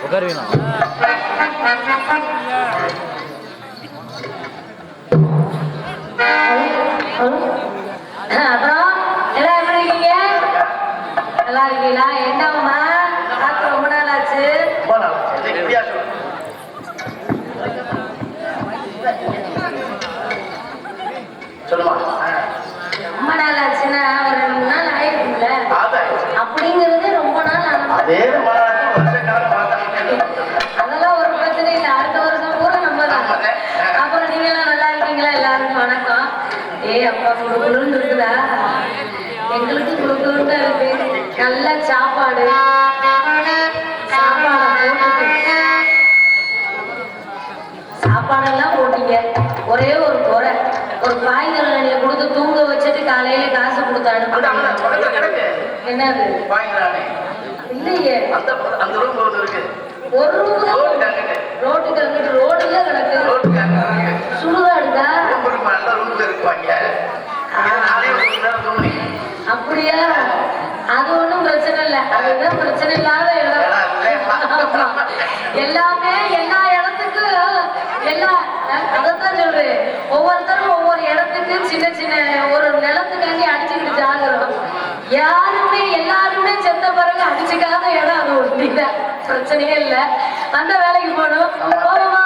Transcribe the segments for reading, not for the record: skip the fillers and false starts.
உட்காருவீங்களா? அப்புறம் எல்லாம் எப்படி இருக்கீங்க? நல்லா இருக்கீங்களா? என்னம்மா பார்த்து ரொம்ப நாள் ஆச்சு. ரொம்ப நாள் ஆச்சுன்னா ஒரு 2 நாள் ஆயிருக்கும்ல, அப்படிங்கிறது ரொம்ப நாள் அதெல்லாம் ஒரு பிரச்சனை இல்லை. அடுத்த வருஷம் கூட நம்ம தான். அப்புறம் நீங்க எல்லாம் நல்லா இருக்கீங்களா? எல்லாருக்கும் வணக்கம். அப்பா குழுக்குழுன்னு இருக்குதா? எங்களுக்கு குழுக்குழுன்னு இருக்கு. நல்ல சாப்பாடு சாப்பாடெல்லாம் போட்டீங்க. ஒரே ஒரு குறை, ஒரு காய்கறி கொடுத்து தூங்க வச்சுட்டு காலையில காசு கொடுத்து அனுப்பி. என்னது இல்லையே, ஒரு ரோட்டுக்கு அங்கிட்டு ரோடுல கிடக்கு சுடுகாடுதா? அப்படியா? அது ஒண்ணும் பிரச்சனை இல்லை. அதுதான் பிரச்சனை இல்லாத இடம். எல்லாமே எல்லா இடத்துக்கும் அதைத்தான் சொல்றேன். ஒவ்வொருத்தரும் ஒவ்வொரு இடத்துக்கு சின்ன சின்ன ஒரு நிலத்துக்காண்டி அடிச்சுக்கிட்டு ஆகிறோம். யாருமே எல்லாருமே செத்த பிறகு அடிச்சுக்காத இடம் அது ஒண்ணு. பிரச்சனையே இல்லை. அந்த வேலைக்கு போகணும். போவோமா?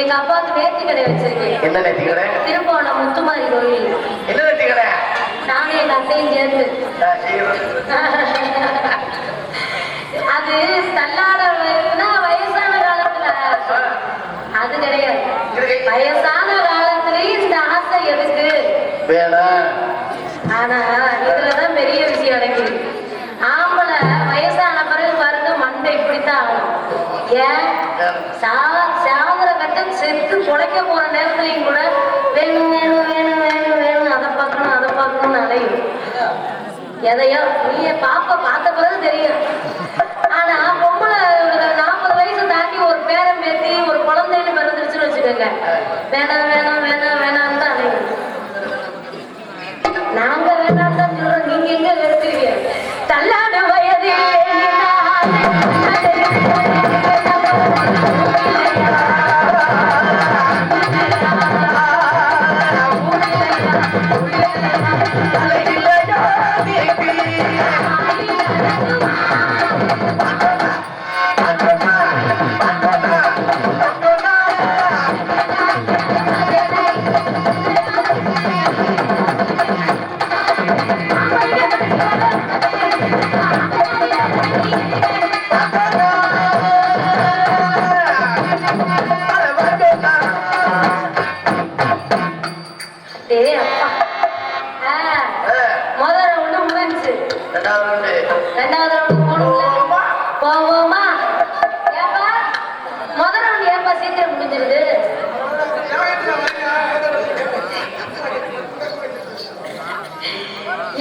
எங்க அப்பாவுக்கு நேர்த்தி கடை வச்சிருக்கேன். என்ன நேர்த்தி கடை? திருப்போணம் முத்துமாரி கோயில். என்ன நேர்த்தி கடை? நானும் எங்க அத்தையும் சேர்ந்து. அது தள்ளாட வயசான காலத்துல அது கிடையாது. வயசான காலத்திலே ஆசை எதுக்கு வேணாம். ஆனா இதுலதான் பெரிய விஷயம் எனக்கு. ஆம்பளை வயசான பிறகு பாருங்க மண்டை இப்படித்தான் ஆகும். ஏன் சாகுற கட்டம் செத்து பொழைக்க போற நேரத்துலயும் கூட வேணும் வேணும் வேணும் வேணும் வேணும் அதை பார்க்கணும்னு அலையும். எதையோ நீ பார்த்த பிறகு தெரியும். ஆனா பொம்பளை 40 வயசு தாண்டி ஒரு பேரம் பேத்தி ஒரு குழந்தைன்னு பிறந்துருச்சுன்னு வச்சுக்கோங்க, வேணாம் வேணாம் வேணாம் வேணாம்னு தான் அலையும். நாங்க வேணாம் தான் சொல்றோம், நீங்க எங்க எடுத்துருவீங்க? தள்ளாட வயதில்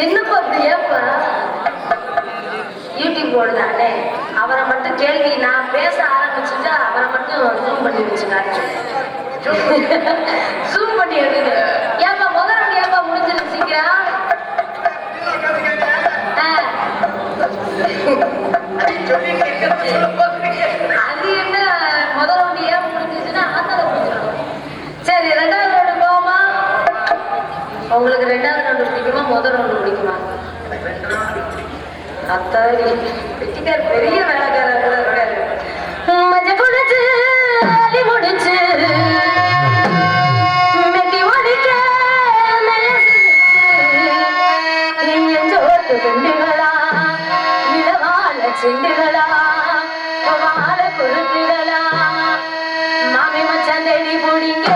என்னப்பா ஏப்பா யூடியூப் போடுதானே அவரை மட்டும் கேள்வி நான் பேச ஆரம்பிச்சுட்டா அவரை மட்டும் ஜூம் பண்ணி வச்சுக்காரு. ஜூம் பண்ணி எடுங்க. ஏப்பா முதல்ல ஏப்பா முடிஞ்சிடும் சீக்கிரம். அது என்ன முதல் ரவுண்டு ஏன் முடிஞ்சிச்சுன்னா ஆத்தால முடிஞ்சிடும். சரி, 2வது ரவுண்டு போவோமா? உங்களுக்கு 2வது ரவுண்டு பிடிக்குமா முதல் ரவுண்டு பிடிக்குமா? அத்தாடி வெட்டிக்கார் பெரிய வேலைக்காரர் இருக்காரு. மஞ்ச குடிச்சு அலி முடிச்சு மெட்டி ஒடிக்க நெஞ்சோட்டு பெண்டுகளா இளவாழ செண்டுகளா வாழ பொருத்துகளா மாமி மச்சான் தேடி போடிங்க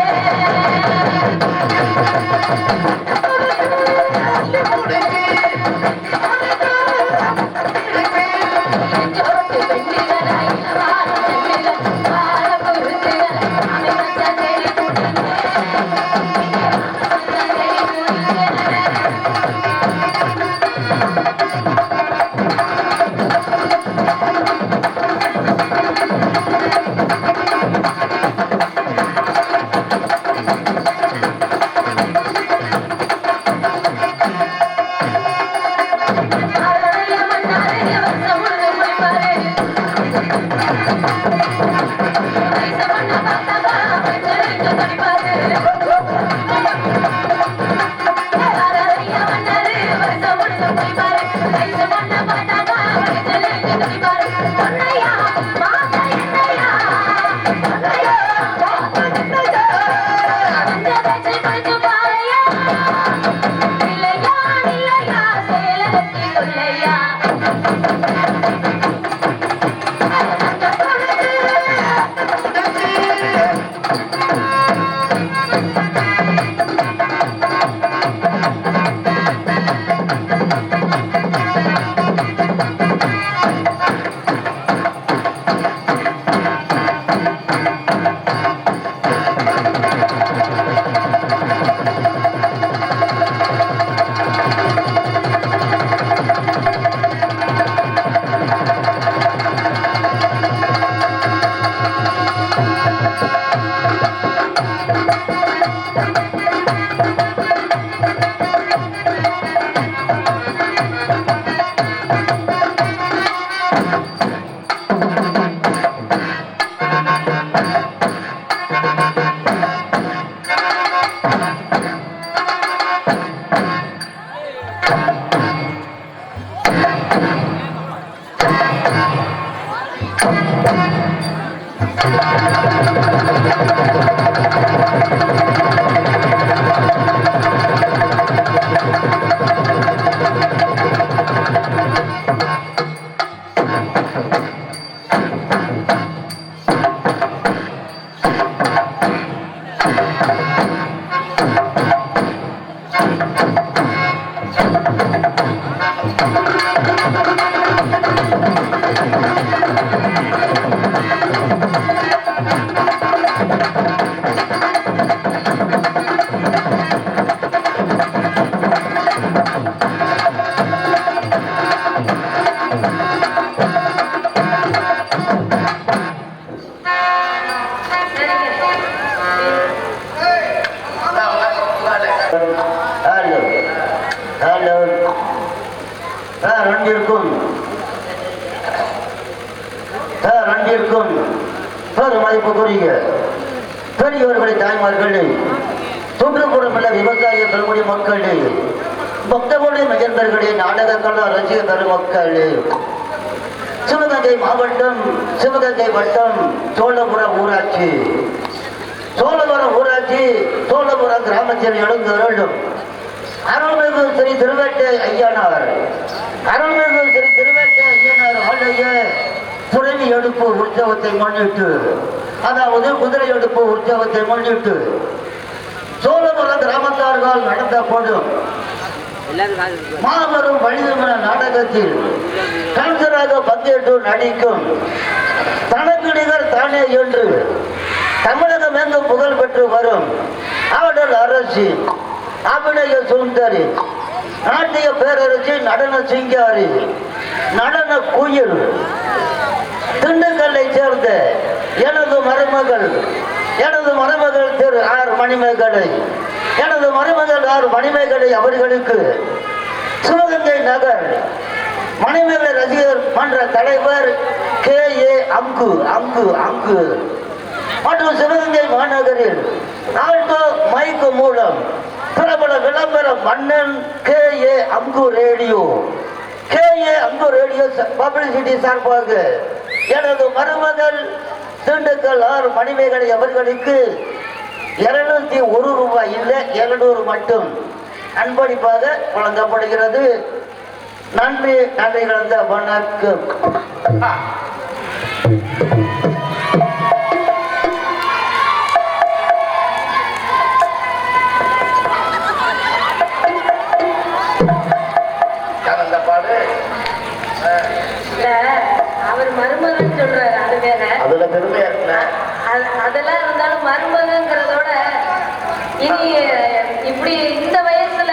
அன்பிற்கும் அன்பிற்கும் பெரும் மதிப்புக்குரிய பெரியவர்களை தாய்மார்களே, சுற்றுப்புறமுள்ள விவசாய பெருமொழி மக்களே, பக்தமொழி மையந்தர்களே, நாடக கலா ரசிக பெருமக்களே, சிவகங்கை மாவட்டம் சிவகங்கை வட்டம் சோழபுரம் ஊராட்சி சோழபுரம் கிராமத்தில் எழுந்தருளும் அருள்மிகு ஸ்ரீ திருவேட்டை ஐயனார் ஆலய புறவி எடுப்பு உற்சவத்தை முன்னிட்டு, அதாவது குதிரை எடுப்பு உற்சவத்தை முன்னிட்டு சோழபுரம் கிராமத்தார்கள் நடந்த போதும் மாபெரும் வழிதமன நாடகத்தில் கலைஞராக பங்கேற்று நடிக்கும் தனக்கு நிகர் தானே என்று தமிழகம் எங்கும் புகழ் பெற்று வரும் ஆடல் அரசி, அபிநய சுந்தரி, நாட்டிய பேரரசி, நடன சிங்காரி, நடன குயில், திண்டுக்கல்லை சேர்ந்த எனது மருமகள் திரு ஆர் மணிமேகலை அவர்களுக்கு சிவகங்கை நகர் மணிமேகலை ரசிகர் மன்ற தலைவர் K.A. அங்கு மற்றும் சிவகங்கை மாநகரில் ஆல்டோ மைக்கு மூலம் பிரபல விளம்பர மன்னன் K.A. அங்கு ரேடியோ பப்ளிசிட்டி சார்பாக எனது மருமகள் திண்டுக்கல் ஆர் மணிமேகலை அவர்களுக்கு 201 ரூபாய் இல்லை 200 மட்டும் அன்பளிப்பாக வழங்கப்படுகிறது. நன்றி கலந்த வணக்கம். அவர் மருமகன் சொல்றாரு, அது வேற. அதுல பெருமையா இருக்குல்ல. அதெல்லாம் இருந்தாலும் மருமகங்கிறதோட இனி இப்படி இந்த வயசுல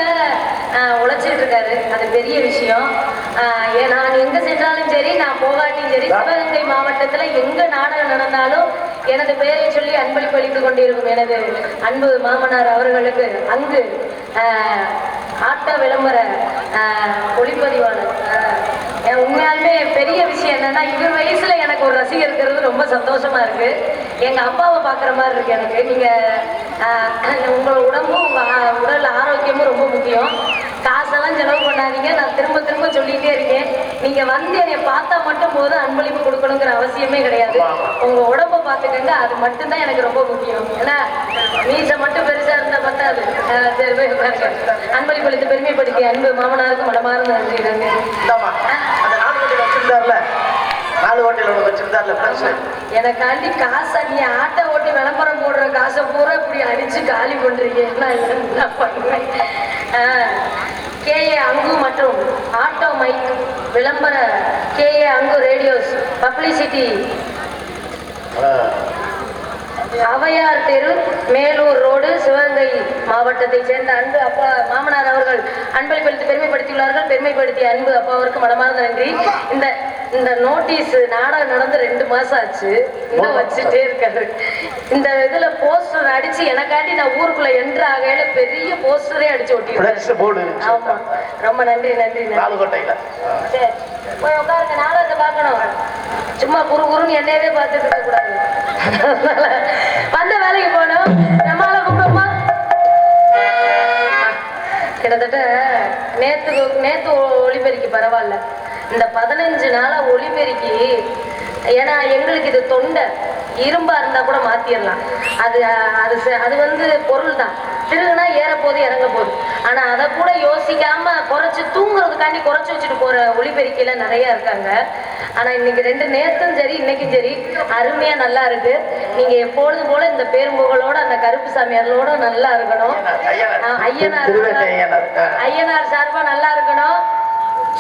உழைச்சிட்டு இருக்காரு, அது பெரிய விஷயம். நான் எங்க சென்றாலும் சரி, நான் போகாட்டியும் சரி, சிவகங்கை மாவட்டத்துல எங்க நாடகம் நடந்தாலும் எனது பெயரை சொல்லி அன்பளிப்பு அளித்துக் கொண்டிருக்கும் எனது அன்பு மாமனார் அவர்களுக்கு அங்கு ஆட்ட விளம்பர ஒளிப்பதிவாளர். உண்மையாலுமே பெரிய விஷயம் என்னன்னா, இவர் வயசுல எனக்கு ஒரு ரசிகர் இருக்கிறது ரொம்ப சந்தோஷமா இருக்கு. எங்க அப்பாவை பாக்குற மாதிரி இருக்கு எனக்கு. நீங்க உங்களோட உடம்பும் உங்க உடல் ஆரோக்கியமும் ரொம்ப முக்கியம். காசெல்லாம் செலவு பண்ணாதீங்க. நான் திரும்ப திரும்ப சொல்லிட்டே இருக்கேன், நீங்க வந்து என்னை பார்த்தா மட்டும் போதும், அன்பளிப்பு கொடுக்கணுங்கிற அவசியமே கிடையாது. உங்க உடம்ப பார்த்துக்கங்க, அது மட்டும்தான் எனக்கு ரொம்ப முக்கியம். ஏன்னா மீசை மட்டும் பெருசா இருந்தா பத்தாது. அன்பளிப்பு அளித்து பெருமைப்படுத்தி அன்பு மாமனாருக்கு மனமார்ந்த நன்றி. எனக்காண்டி காசை நீ ஆட்டை ஓட்டி விளம்பரம் போடுற காசை பூரா இப்படி அடிச்சு காலி பண்றீங்க. என்ன பண்ணுவேன். K.A. அங்கு மற்றும் ஆட்டோ மைக் விளம்பர K.A. அங்கு ரேடியோஸ் பப்ளிசிட்டி, அவையார் தெரு, மேலூர் ரோடு, சிவகங்கை மாவட்டத்தை சேர்ந்த அன்பு அப்பா மாமனார் அவர்கள் அன்பளிப்பளித்து பெருமைப்படுத்தியுள்ளார்கள். பெருமைப்படுத்திய அன்பு அப்பாவிற்கு மனமார்ந்த நன்றி. இந்த நோட்டீஸ் நாடகம் நடந்து 2 மாசம் ஆச்சு, இன்னும் வச்சுட்டே இருக்காரு. இந்த இதுல போஸ்டர் அடிச்சு எனக்காண்டி நான் ஊருக்குள்ள என்ட்ரு ஆகையில பெரிய போஸ்டரே அடிச்சு ஒட்டி. ஆமா, ரொம்ப நன்றி. சரி, போய் உட்காருங்க, நாடகத்தை பார்க்கணும். சும்மா குறுன்னு என்னையவே பார்த்துட்டு இருக்க கூடாது. வந்த வேலைக்கு போனோம். நம்மளால கூப்பிடுமா? கிட்டத்தட்ட நேத்து ஒளிபெருக்கி பரவாயில்ல. இந்த 15 நாளா ஒளிபெருக்கி, ஏன்னா எங்களுக்கு இது தொண்டை இரும்பா இருந்தா கூட மாத்திரலாம். அது வந்து பொருள் தான், திருகுனா ஏற போது இறங்க போகுது. ஆனா அதை கூட யோசிக்காம குறைச்சு தூங்குறதுக்காண்டி குறைச்சு வச்சுட்டு போற ஒளிபெருக்கில நிறைய இருக்காங்க. ஆனா இன்னைக்கு 2 நேரத்தும் சரி இன்னைக்கும் சரி அருமையா நல்லா இருக்கு. நீங்க எப்பொழுதும் போல இந்த பேரும்புகளோட அந்த கருப்பு சாமியாரோட நல்லா இருக்கணும். ஐயனார் சார்பா நல்லா இருக்கணும்.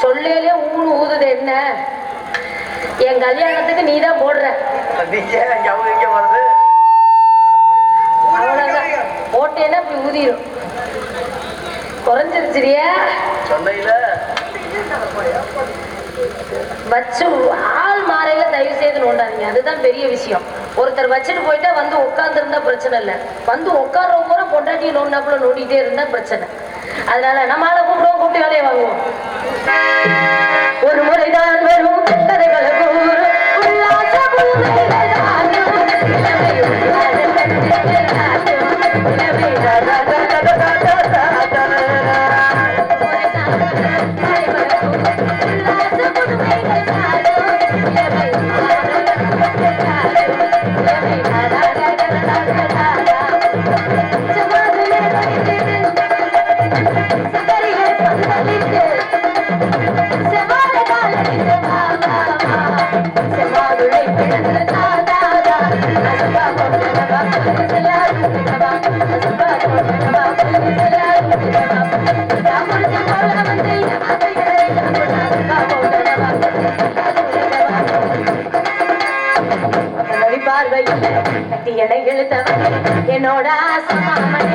சொல்லேலே ஊதுது என்ன, என் கல்யாணத்துக்கு நீதான் போடுற, அவ்வளவுதான். போட்டேன்னா இப்படி ஊதிரும். குறைஞ்சிருச்சிரியா வச்சு ஆள் மாறையில தயவு செய்து நோண்டாதீங்க. அதுதான் பெரிய விஷயம். ஒருத்தர் வச்சுட்டு போயிட்டா வந்து உட்கார்ந்து இருந்தா பிரச்சனை இல்லை, வந்து உட்கார்றவங்க பொண்டாட்டியை நோண்டாப்புல நோண்டிட்டே இருந்தா பிரச்சனை. அதனால நம்மளால கூப்பிடுவோம். கூப்பிட்டுகளே வாங்குவோம். ஒரு முறைதான் வரும் கதைகளை கூறும் உல்லாச புதுமைகள் தானும். இளமை உல்லாச கவிதைகள் தானும். இளமை ராஜா ராஜா ராஜா ராஜா. கட்டியடை எழுத்தவன் என்னோட ஆசமாமன்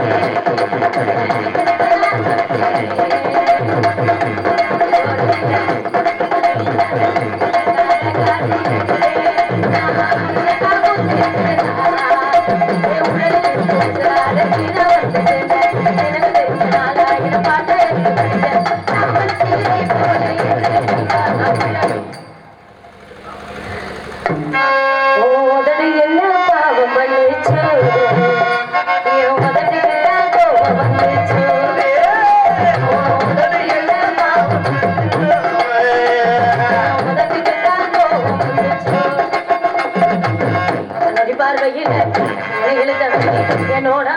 பார்வையில் எழுத்தவன் என்னோட